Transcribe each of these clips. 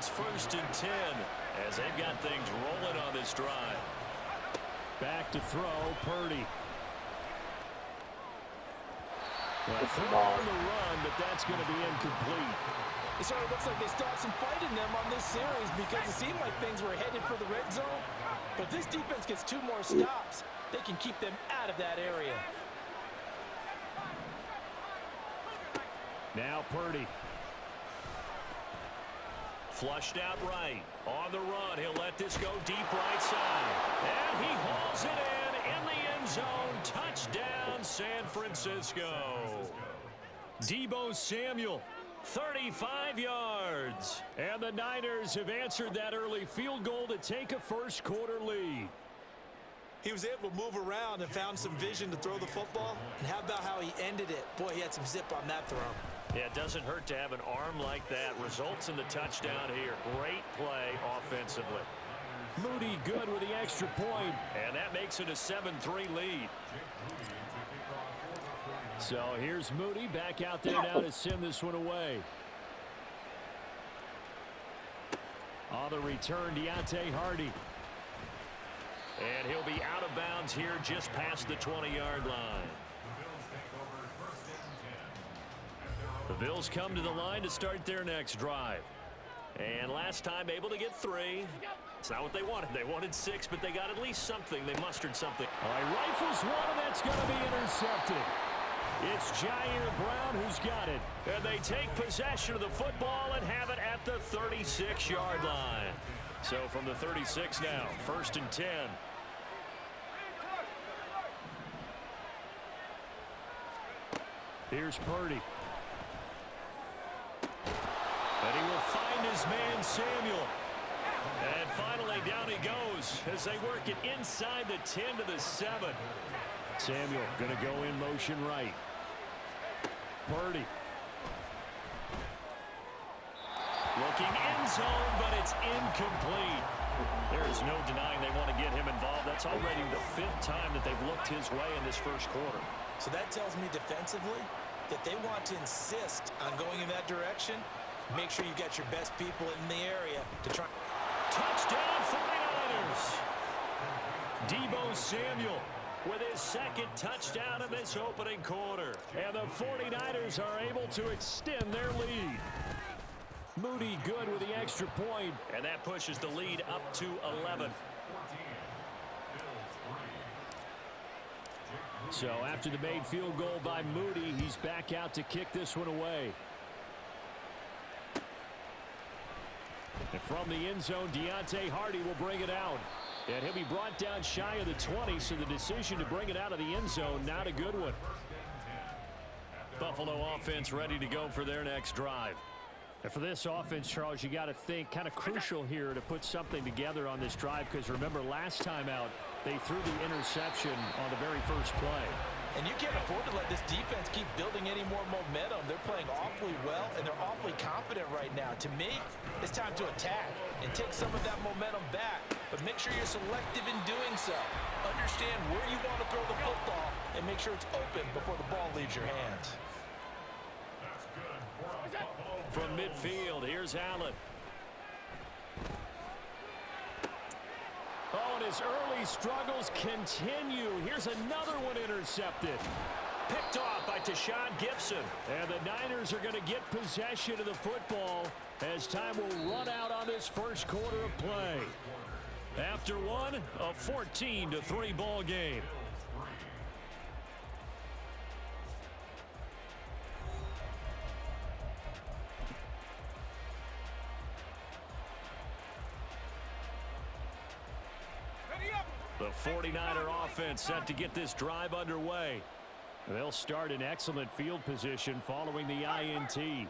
it's 1st and 10 as they've got things rolling on this drive. Back to throw, Purdy. Well, throw on the run, but that's going to be incomplete. It sort of looks like they still have some fight in them on this series because it seemed like things were headed for the red zone. But this defense gets 2 more stops. They can keep them out of that area. Now Purdy. Flushed out right. On the run, he'll let this go deep right side. And he hauls it in the end zone. Touchdown, San Francisco. Deebo Samuel, 35 yards. And the Niners have answered that early field goal to take a first-quarter lead. He was able to move around and found some vision to throw the football. And how about how he ended it? Boy, he had some zip on that throw. Yeah, it doesn't hurt to have an arm like that. Results in the touchdown here. Great play offensively. Moody good with the extra point. And that makes it a 7-3 lead. So here's Moody back out there now to send this one away. On the return, Deontay Hardy. And he'll be out of bounds here just past the 20-yard line. The Bills come to the line to start their next drive. And last time able to get 3. It's not what they wanted. They wanted 6, but they got at least something. They mustered something. All right, rifles one, and that's going to be intercepted. It's Jair Brown who's got it. And they take possession of the football and have it at the 36-yard line. So from the 36 now, 1st and 10. Here's Purdy. And he will find his man, Samuel. And finally, down he goes as they work it inside the 10 to the 7. Samuel going to go in motion right. Purdy. Looking end zone, but it's incomplete. There is no denying they want to get him involved. That's already the 5th time that they've looked his way in this first quarter. So that tells me defensively that they want to insist on going in that direction. Make sure you got your best people in the area to try. Touchdown 49ers. Deebo Samuel with his 2nd touchdown of this opening quarter. And the 49ers are able to extend their lead. Moody good with the extra point. And that pushes the lead up to 11. So after the made field goal by Moody, he's back out to kick this one away. And from the end zone, Deontay Hardy will bring it out. And he'll be brought down shy of the 20, so the decision to bring it out of the end zone, not a good one. Buffalo offense ready to go for their next drive. And for this offense, Charles, you got to think kind of crucial here to put something together on this drive, because remember last time out, they threw the interception on the very first play. And you can't afford to let this defense keep building any more momentum. They're playing awfully well, and they're awfully confident right now. To me, it's time to attack and take some of that momentum back. But make sure you're selective in doing so. Understand where you want to throw the football and make sure it's open before the ball leaves your hands. From midfield, here's Allen. Oh, and his early struggles continue. Here's another one intercepted. Picked off by Tashawn Gibson. And the Niners are going to get possession of the football as time will run out on this first quarter of play. After one, a 14-3 ball game. The 49er offense set to get this drive underway. They'll start in excellent field position following the INT.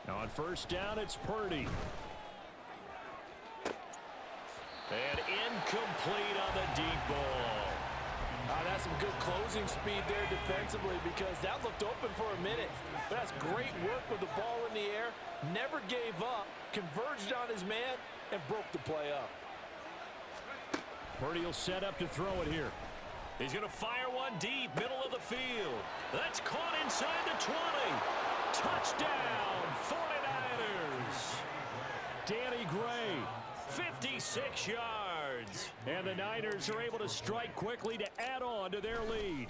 On first down, it's Purdy. And incomplete on the deep ball. That's some good closing speed there defensively, because that looked open for a minute. But that's great work with the ball in the air. Never gave up, converged on his man, and broke the play up. Purdy will set up to throw it here. He's going to fire one deep, middle of the field. That's caught inside the 20. Touchdown, Gray. 56 yards. And the Niners are able to strike quickly to add on to their lead.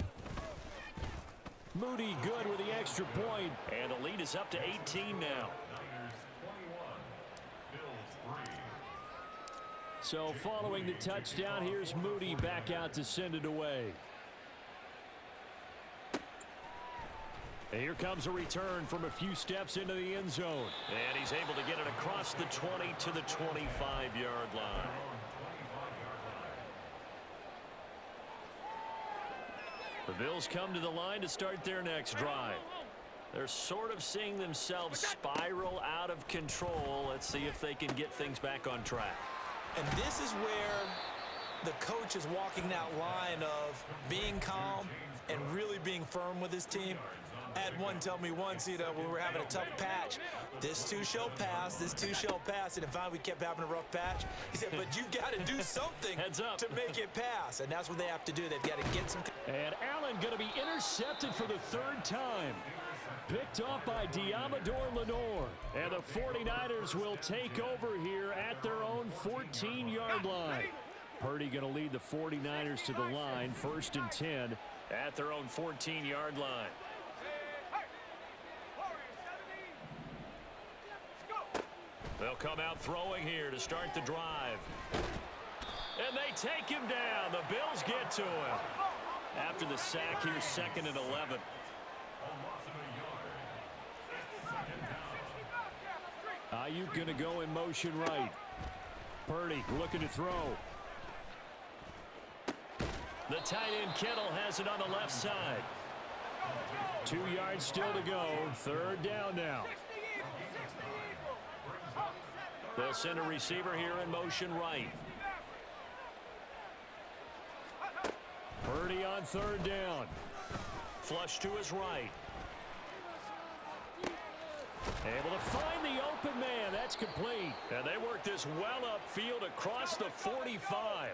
Moody good with the extra point. And the lead is up to 18 now. So following the touchdown, here's Moody back out to send it away. And here comes a return from a few steps into the end zone. And he's able to get it across the 20 to the 25-yard line. The Bills come to the line to start their next drive. They're sort of seeing themselves spiral out of control. Let's see if they can get things back on track. And this is where the coach is walking that line of being calm and really being firm with his team. I had one tell me once, when we were having a tough patch, this too shall pass, this too shall pass. And finally we kept having a rough patch. He said, but you got to do something Heads up. to make it pass. And that's what they have to do. They've got to get some. And Allen going to be intercepted for the third time. Picked off by Diamador Lenore. And the 49ers will take over here at their own 14-yard line. Purdy going to lead the 49ers to the line, 1st and 10 at their own 14-yard line. They'll come out throwing here to start the drive. And they take him down. The Bills get to him. After the sack here, 2nd and 11. Ayuk going to go in motion right. Purdy looking to throw. The tight end Kittle has it on the left side. 2 yards still to go. 3rd down now. They'll send a receiver here in motion right. Purdy on 3rd down. Flush to his right. Able to find the open man. That's complete. And they work this well upfield across the 45.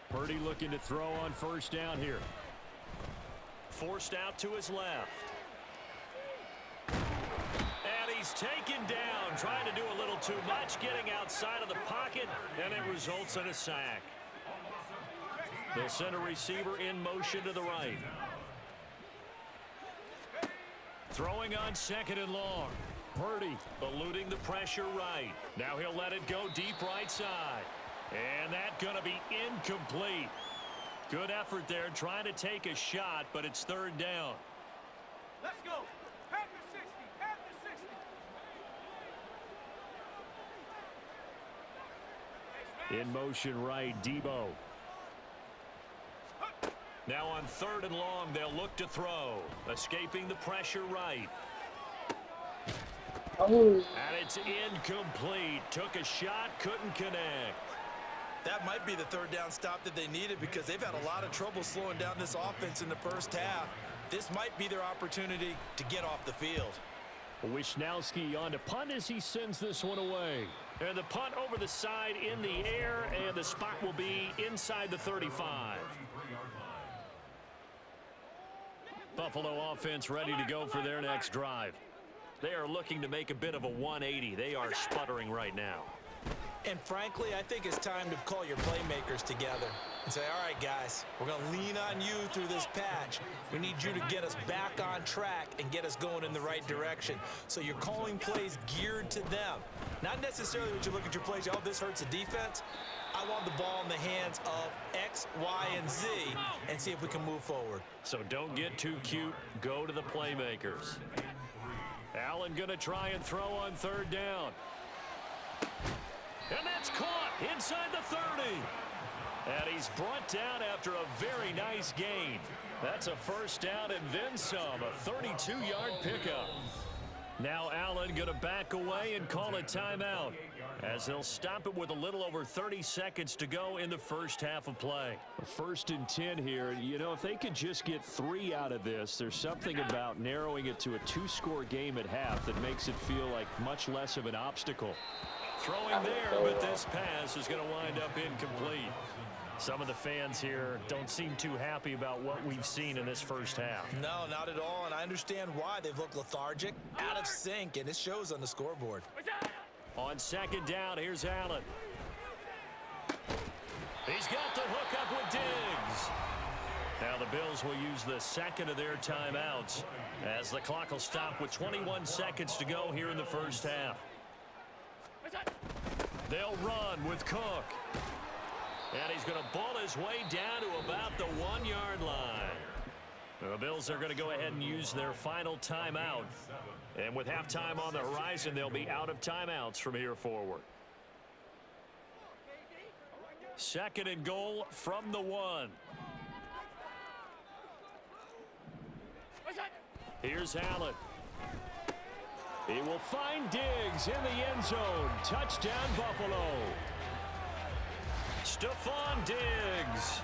Purdy looking to throw on 1st down here. Forced out to his left. And he's taken down, trying to do a little too much, getting outside of the pocket, and it results in a sack. They'll send a receiver in motion to the right. Throwing on 2nd and long. Purdy eluding the pressure right. Now he'll let it go deep right side. And that's going to be incomplete. Good effort there trying to take a shot, but it's 3rd down. Let's go. Panther 60. Panther 60. In motion right, Debo. Now on 3rd and long, they'll look to throw. Escaping the pressure right. And it's incomplete. Took a shot, couldn't connect. That might be the 3rd down stop that they needed because they've had a lot of trouble slowing down this offense in the first half. This might be their opportunity to get off the field. Wisnowski on to punt as he sends this one away. And the punt over the side in the air, and the spot will be inside the 35. Buffalo offense ready to go for their next drive. They are looking to make a bit of a 180. They are sputtering right now. And frankly, I think it's time to call your playmakers together and say, all right, guys, we're going to lean on you through this patch. We need you to get us back on track and get us going in the right direction. So you're calling plays geared to them. Not necessarily when you look at your plays, oh, this hurts the defense. I want the ball in the hands of X, Y, and Z and see if we can move forward. So don't get too cute. Go to the playmakers. Allen going to try and throw on 3rd down. And that's caught inside the 30. And he's brought down after a very nice gain. That's a 1st down and then some, a 32-yard pickup. Now Allen going to back away and call a timeout, as they'll stop it with a little over 30 seconds to go in the first half of play. 1st and 10 here. You know, if they could just get 3 out of this, there's something about narrowing it to a 2-score game at half that makes it feel like much less of an obstacle. Throwing there, but this pass is going to wind up incomplete. Some of the fans here don't seem too happy about what we've seen in this first half. No, not at all, and I understand why. They've looked lethargic, out of sync, and it shows on the scoreboard. On second down, here's Allen. He's got the hook up with Diggs. Now the Bills will use the second of their timeouts as the clock will stop with 21 seconds to go here in the first half. They'll run with Cook. And he's going to ball his way down to about the 1-yard line. The Bills are going to go ahead and use their final timeout. And with halftime on the horizon, they'll be out of timeouts from here forward. Second and goal from the 1. Here's Allen. He will find Diggs in the end zone. Touchdown, Buffalo. Stephon Diggs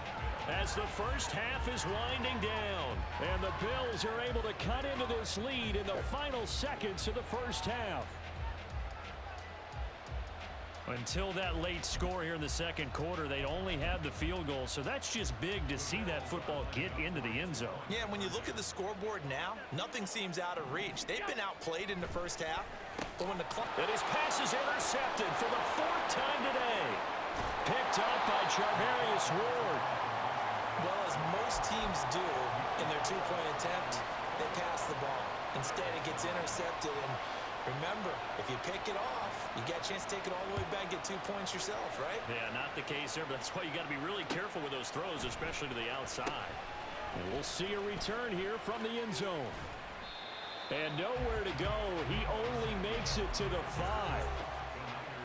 as the first half is winding down. And the Bills are able to cut into this lead in the final seconds of the first half. Until that late score here in the second quarter, they'd only had the field goal, so that's just big to see that football get into the end zone. Yeah, and when you look at the scoreboard now, nothing seems out of reach. They've been outplayed in the first half, but when the clock... And his pass is intercepted for the 4th time today. Picked up by Charvarius Ward. Well, as most teams do in their two-point attempt, they pass the ball. Instead, it gets intercepted, and remember, if you pick it off, you got a chance to take it all the way back, get 2 points yourself, right? Yeah, not the case there, but that's why you got to be really careful with those throws, especially to the outside. And we'll see a return here from the end zone. And nowhere to go. He only makes it to the 5.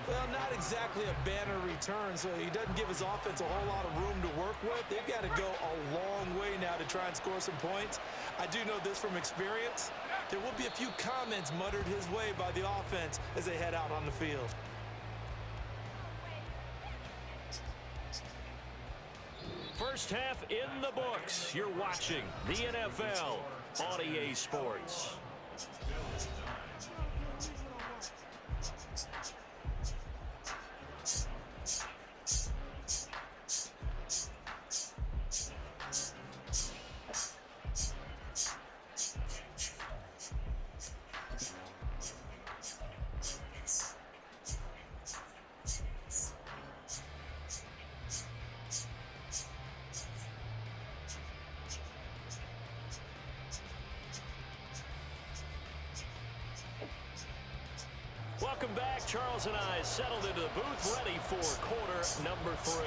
Well, not exactly a banner return, so he doesn't give his offense a whole lot of room to work with. They've got to go a long way now to try and score some points. I do know this from experience. There will be a few comments muttered his way by the offense as they head out on the field. First half in the books. You're watching the NFL on EA Sports. Welcome back. Charles and I settled into the booth, ready for quarter number 3.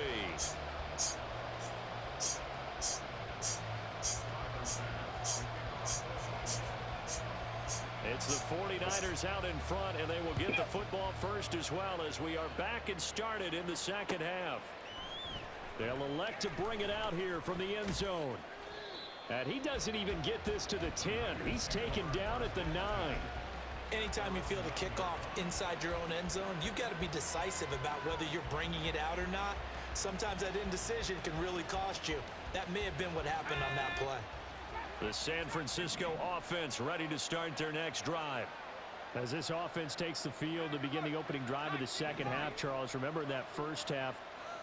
It's the 49ers out in front, and they will get the football first as well as we are back and started in the second half. They'll elect to bring it out here from the end zone. And he doesn't even get this to the 10. He's taken down at the 9. Anytime you feel the kickoff inside your own end zone, you've got to be decisive about whether you're bringing it out or not. Sometimes that indecision can really cost you. That may have been what happened on that play. The San Francisco offense ready to start their next drive. As this offense takes the field to begin the opening drive of the second half, Charles, remember in that first half,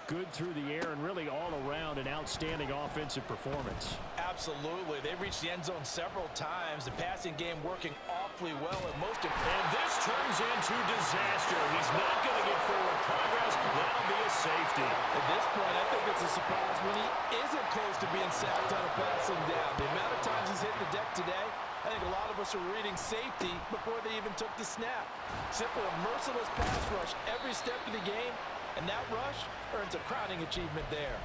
good through the air and really all around an outstanding offensive performance. Absolutely. They reached the end zone several times. The passing game working awfully well at most. And this turns into disaster. He's not going to get forward progress. That'll be a safety. At this point, I think it's a surprise when he isn't close to being sacked on a passing down. The amount of times he's hit the deck today, I think a lot of us are reading safety before they even took the snap. Simple, a merciless pass rush every step of the game, and that rush earns a crowning achievement there.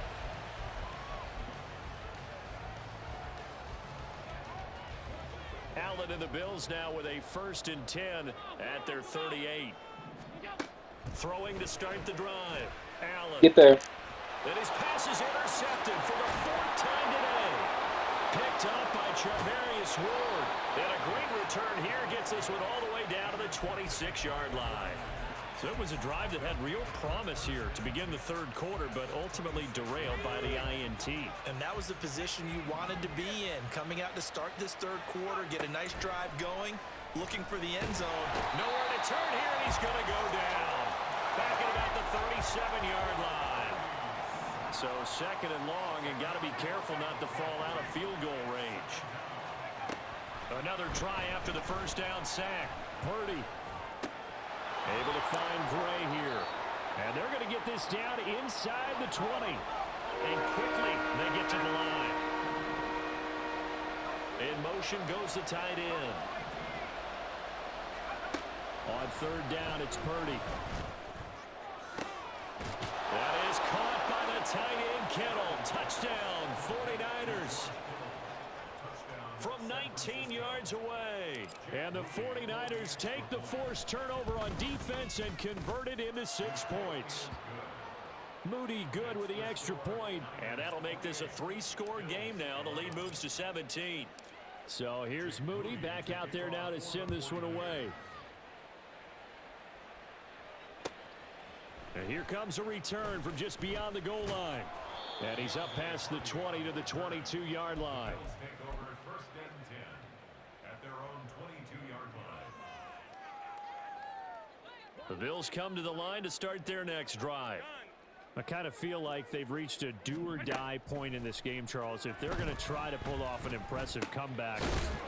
Allen and the Bills now with a 1st and 10 at their 38. Throwing to start the drive. Allen. Get there. And his pass is intercepted for the 4th time today. Picked up by Charvarius Ward. And a great return here gets this one all the way down to the 26-yard line. So it was a drive that had real promise here to begin the third quarter, but ultimately derailed by the INT. And that was the position you wanted to be in, coming out to start this third quarter, get a nice drive going, looking for the end zone. Nowhere to turn here, and he's going to go down. Back at about the 37-yard line. So second and long, and got to be careful not to fall out of field goal range. Another try after the first down sack. Purdy able to find Gray here. And they're going to get this down inside the 20. And quickly they get to the line. In motion goes the tight end. On third down, it's Purdy. That is caught by the tight end, Kittle. Touchdown, 49ers. From 19 yards away. And the 49ers take the forced turnover on defense and convert it into 6 points. Moody good with the extra point. And that'll make this a 3-score game now. The lead moves to 17. So here's Moody back out there now to send this one away. And here comes a return from just beyond the goal line. And he's up past the 20 to the 22-yard line. The Bills come to the line to start their next drive. I kind of feel like they've reached a do-or-die point in this game, Charles. If they're going to try to pull off an impressive comeback,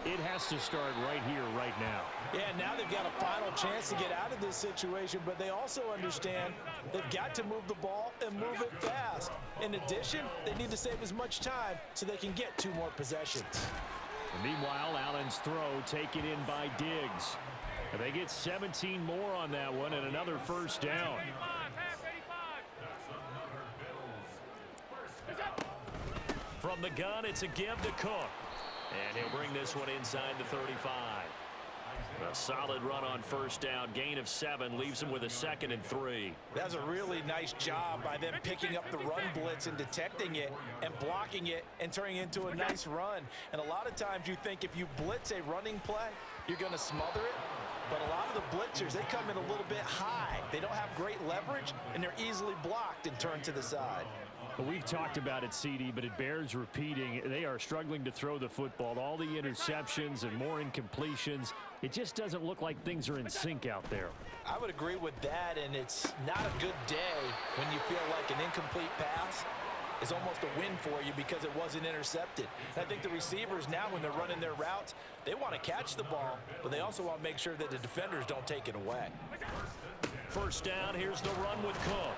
it has to start right here, right now. Yeah, now they've got a final chance to get out of this situation, but they also understand they've got to move the ball and move it fast. In addition, they need to save as much time so they can get 2 more possessions. And meanwhile, Allen's throw taken in by Diggs. And they get 17 more on that one and another first down. From the gun, it's a give to Cook. And he'll bring this one inside the 35. A solid run on first down. Gain of 7 leaves him with a 2nd and 3. That's a really nice job by them picking up the run blitz and detecting it and blocking it and turning it into a nice run. And a lot of times you think if you blitz a running play, you're going to smother it. But a lot of the blitzers, they come in a little bit high. They don't have great leverage, and they're easily blocked and turned to the side. We've talked about it, CD, but it bears repeating. They are struggling to throw the football. All the interceptions and more incompletions. It just doesn't look like things are in sync out there. I would agree with that, and it's not a good day when you feel like an incomplete pass is almost a win for you because it wasn't intercepted. And I think the receivers now, when they're running their routes, they want to catch the ball, but they also want to make sure that the defenders don't take it away. First down, here's the run with Cook.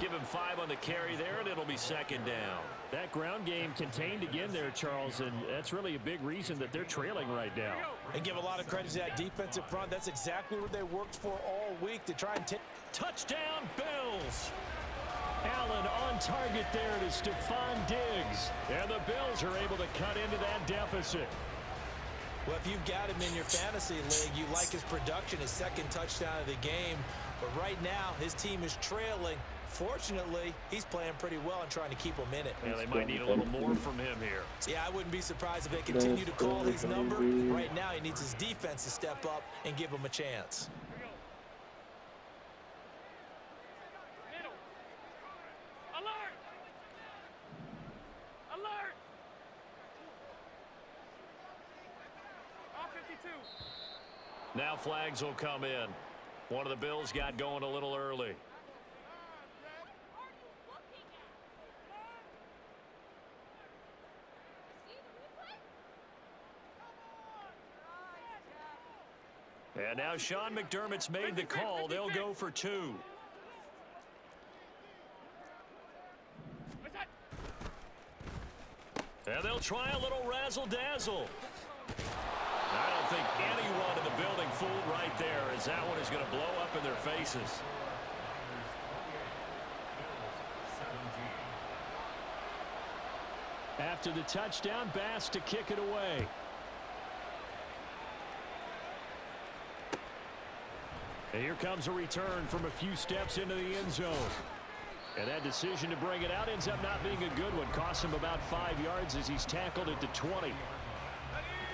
Give him 5 on the carry there, and it'll be 2nd down. That ground game contained again there, Charles, and that's really a big reason that they're trailing right now. And give a lot of credit to that defensive front. That's exactly what they worked for all week to try and take. Touchdown, Bills! Allen on target there to Stephon Diggs. And the Bills are able to cut into that deficit. Well, if you've got him in your fantasy league, you like his production, his 2nd touchdown of the game. But right now, his team is trailing. Fortunately, he's playing pretty well and trying to keep them in it. Yeah, they might need a little more from him here. Yeah, I wouldn't be surprised if they continue to call his number. Right now, he needs his defense to step up and give him a chance. Middle. Alert! Alert! All 52. Now flags will come in. One of the Bills got going a little early. And now Sean McDermott's made the call. They'll go for 2. And they'll try a little razzle-dazzle. I don't think anyone in the building fooled right there, as that one is going to blow up in their faces. After the touchdown, Bass to kick it away. And here comes a return from a few steps into the end zone. And that decision to bring it out ends up not being a good one. Costs him about 5 yards as he's tackled at the 20.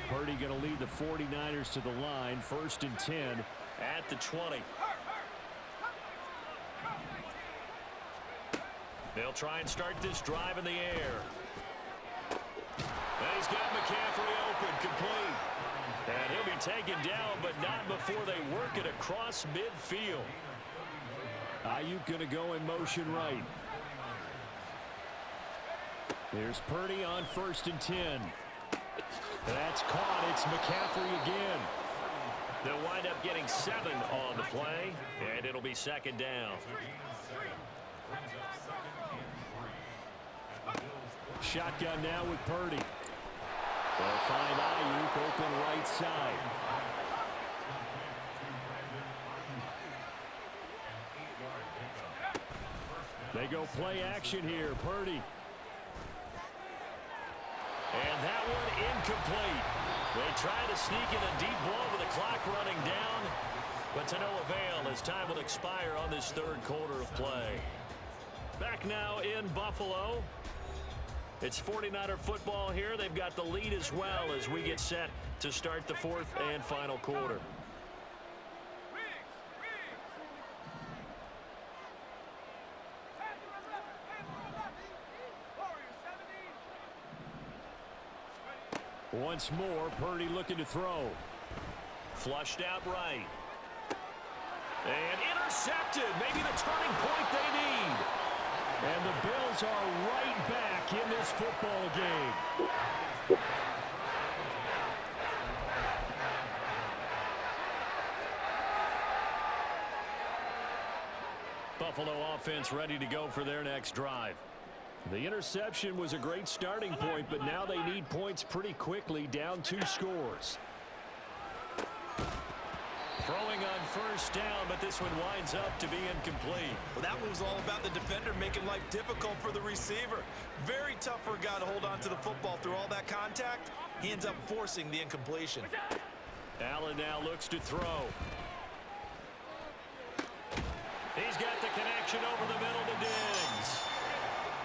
Purdy going to lead the 49ers to the line. 1st and 10 at the 20. They'll try and start this drive in the air. And he's got McCaffrey open, complete. And he'll be taken down, but not before they work it across midfield. Ayuk going to go in motion right. There's Purdy on 1st and 10. That's caught. It's McCaffrey again. They'll wind up getting 7 on the play, and it'll be 2nd down. Shotgun now with Purdy. They'll find Ayuk open right side. They go play action here. Purdy. And that one incomplete. They try to sneak in a deep blow with the clock running down, but to no avail as time will expire on this 3rd quarter of play. Back now in Buffalo. It's 49er football here. They've got the lead as well as we get set to start the 4th and final quarter. Once more, Purdy looking to throw. Flushed out right. And intercepted. Maybe the turning point they need. And the Bills are right back in this football game. Buffalo offense ready to go for their next drive. The interception was a great starting point, but now they need points pretty quickly, down 2 scores. Throwing on 1st down, but this one winds up to be incomplete. Well, that one was all about the defender making life difficult for the receiver. Very tough for a guy to hold on to the football through all that contact. He ends up forcing the incompletion. Allen now looks to throw. He's got the connection over the middle to Diggs.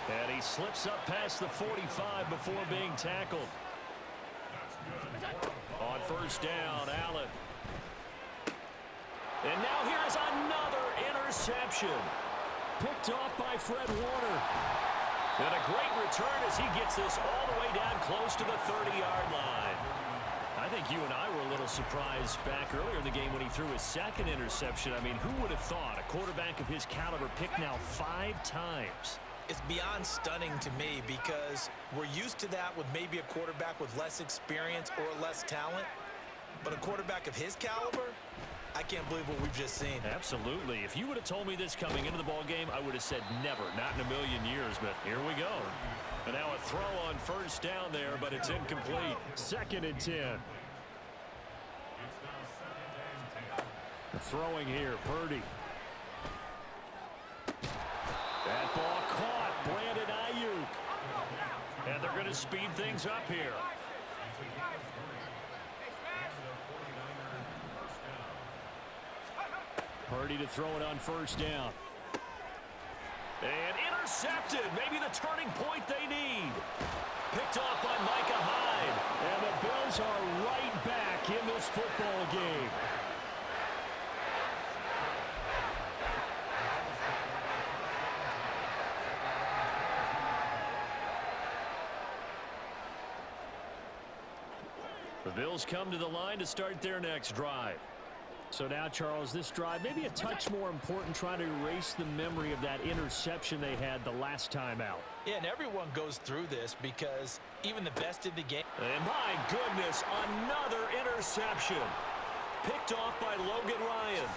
And he slips up past the 45 before being tackled. On 1st down, Allen. And now here's another interception. Picked off by Fred Warner. And a great return as he gets this all the way down close to the 30-yard line. I think you and I were a little surprised back earlier in the game when he threw his 2nd interception. I mean, who would have thought a quarterback of his caliber picked now 5 times? It's beyond stunning to me because we're used to that with maybe a quarterback with less experience or less talent. But a quarterback of his caliber, I can't believe what we've just seen. Absolutely. If you would have told me this coming into the ball game, I would have said never, not in a million years, but here we go. And now a throw on 1st down there, but it's incomplete. 2nd and 10. Throwing here, Purdy. That ball caught. Brandon Ayuk. And they're going to speed things up here. Purdy to throw it on 1st down. And intercepted. Maybe the turning point they need. Picked off by Micah Hyde. And the Bills are right back in this football game. The Bills come to the line to start their next drive. So now, Charles, this drive maybe a touch more important, trying to erase the memory of that interception they had the last time out. Yeah, and everyone goes through this because even the best in the game. And my goodness, another interception. Picked off by Logan Ryan.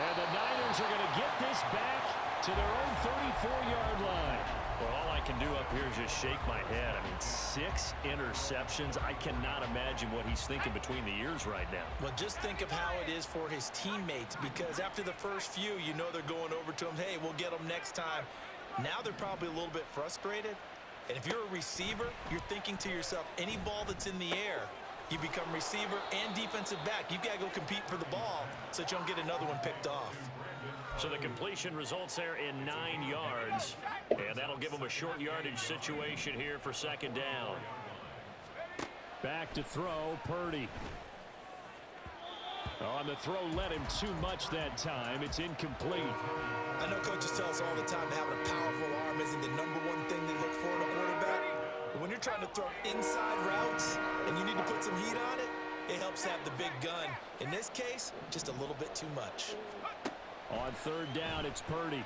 And the Niners are going to get this back to their own 34-yard line. Well, all I can do up here is just shake my head. I mean, 6 interceptions. I cannot imagine what he's thinking between the ears right now. Well, just think of how it is for his teammates, because after the first few, you know they're going over to him, hey, we'll get them next time. Now they're probably a little bit frustrated. And if you're a receiver, you're thinking to yourself, any ball that's in the air, you become receiver and defensive back. You've got to go compete for the ball so that you don't get another one picked off. So the completion results there in 9 yards. And that'll give them a short yardage situation here for 2nd down. Back to throw, Purdy. On the throw, led him too much that time. It's incomplete. I know coaches tell us all the time having a powerful arm isn't the #1 thing they look for in a quarterback. But when you're trying to throw inside routes and you need to put some heat on it, it helps have the big gun. In this case, just a little bit too much. On third down, it's Purdy.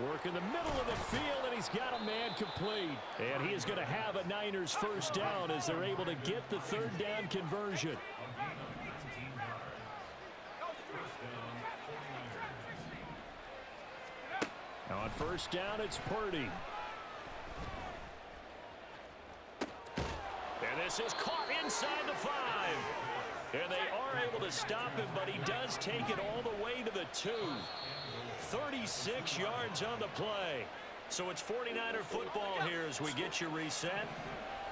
Work in the middle of the field, and he's got a man complete. And he is going to have a Niners first down as they're able to get the third down conversion. On first down, it's Purdy. And this is caught inside the 5. And they are able to stop him, but he does take it all the way to the 2. 36 yards on the play. So it's 49er football here as we get you reset.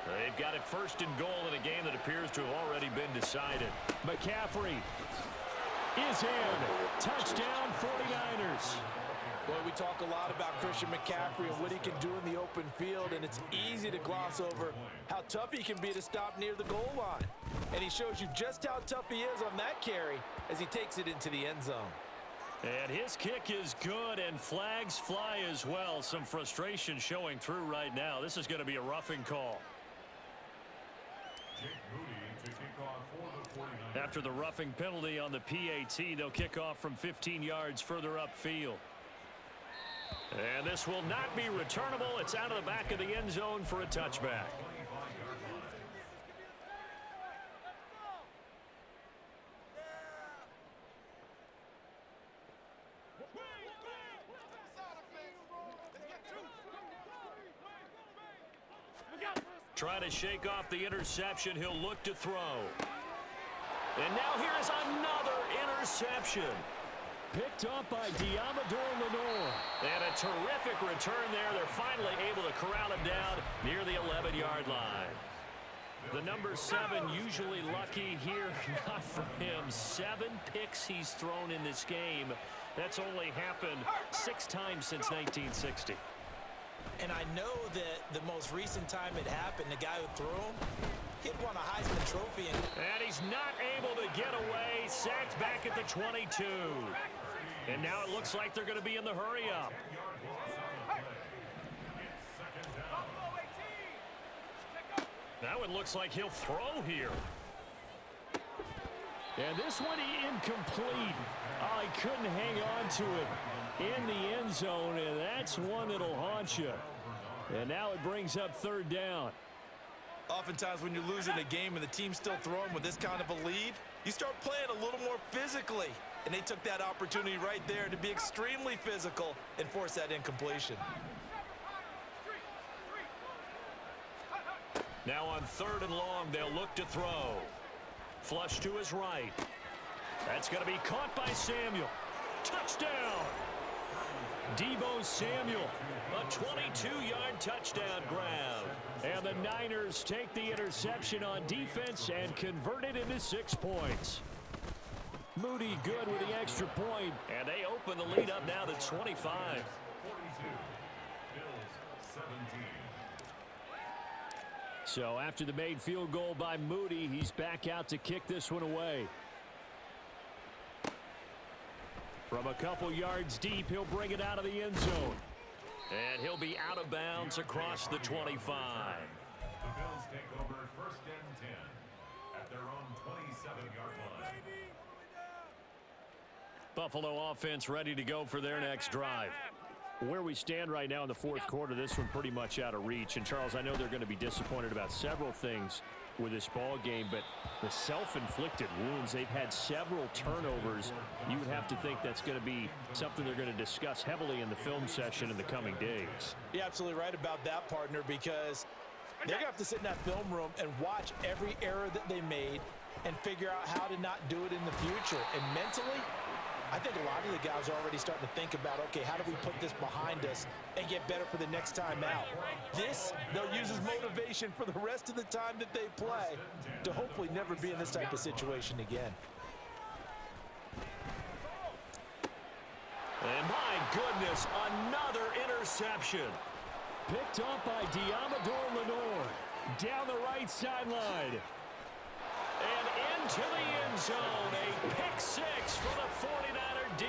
They've got it first and goal in a game that appears to have already been decided. McCaffrey is in. Touchdown 49ers. Boy, we talk a lot about Christian McCaffrey and what he can do in the open field, and it's easy to gloss over how tough he can be to stop near the goal line. And he shows you just how tough he is on that carry as he takes it into the end zone. And his kick is good, and flags fly as well. Some frustration showing through right now. This is going to be a roughing call. After the roughing penalty on the PAT, they'll kick off from 15 yards further upfield. And this will not be returnable. It's out of the back of the end zone for a touchback. Trying to shake off the interception. He'll look to throw. And now here is another interception. Picked up by Diamador Lenore. And a terrific return there. They're finally able to corral him down near the 11-yard line. The number 7 usually lucky here. Not for him. 7 picks he's thrown in this game. That's only happened 6 times since 1960. And I know that the most recent time it happened, the guy who threw him, he'd won a Heisman Trophy. And he's not able to get away. Sacked back at the 22. And now it looks like they're going to be in the hurry-up. Now it looks like he'll throw here. And this one incomplete. Oh, he couldn't hang on to it in the end zone, and that's one that'll haunt you. And now it brings up third down. Oftentimes when you're losing a game and the team's still throwing with this kind of a lead, you start playing a little more physically. And they took that opportunity right there to be extremely physical and force that incompletion. Now on third and long, they'll look to throw. Flush to his right. That's going to be caught by Samuel. Touchdown! Deebo Samuel, a 22-yard touchdown grab. And the Niners take the interception on defense and convert it into 6 points. Moody good with the extra point, and they open the lead up now to 25. So after the made field goal by Moody, he's back out to kick this one away. From a couple yards deep, he'll bring it out of the end zone. And he'll be out of bounds across the 25. The Bills take over first and 10 at their own 27-yard line. Buffalo offense ready to go for their next drive. Where we stand right now in the fourth quarter, this one pretty much out of reach. And, Charles, I know they're going to be disappointed about several things with this ball game, but the self-inflicted wounds, they've had several turnovers. You would have to think that's going to be something they're going to discuss heavily in the film session in the coming days. You're absolutely right about that, partner, because they're going to have to sit in that film room and watch every error that they made and figure out how to not do it in the future. And mentally, I think a lot of the guys are already starting to think about, okay, how do we put this behind us and get better for the next time out? This, they'll use as motivation for the rest of the time that they play to hopefully never be in this type of situation again. And my goodness, another interception. Picked up by Diamador Lenore. Down the right sideline. And into the end zone. A pick 6 for the 49er D.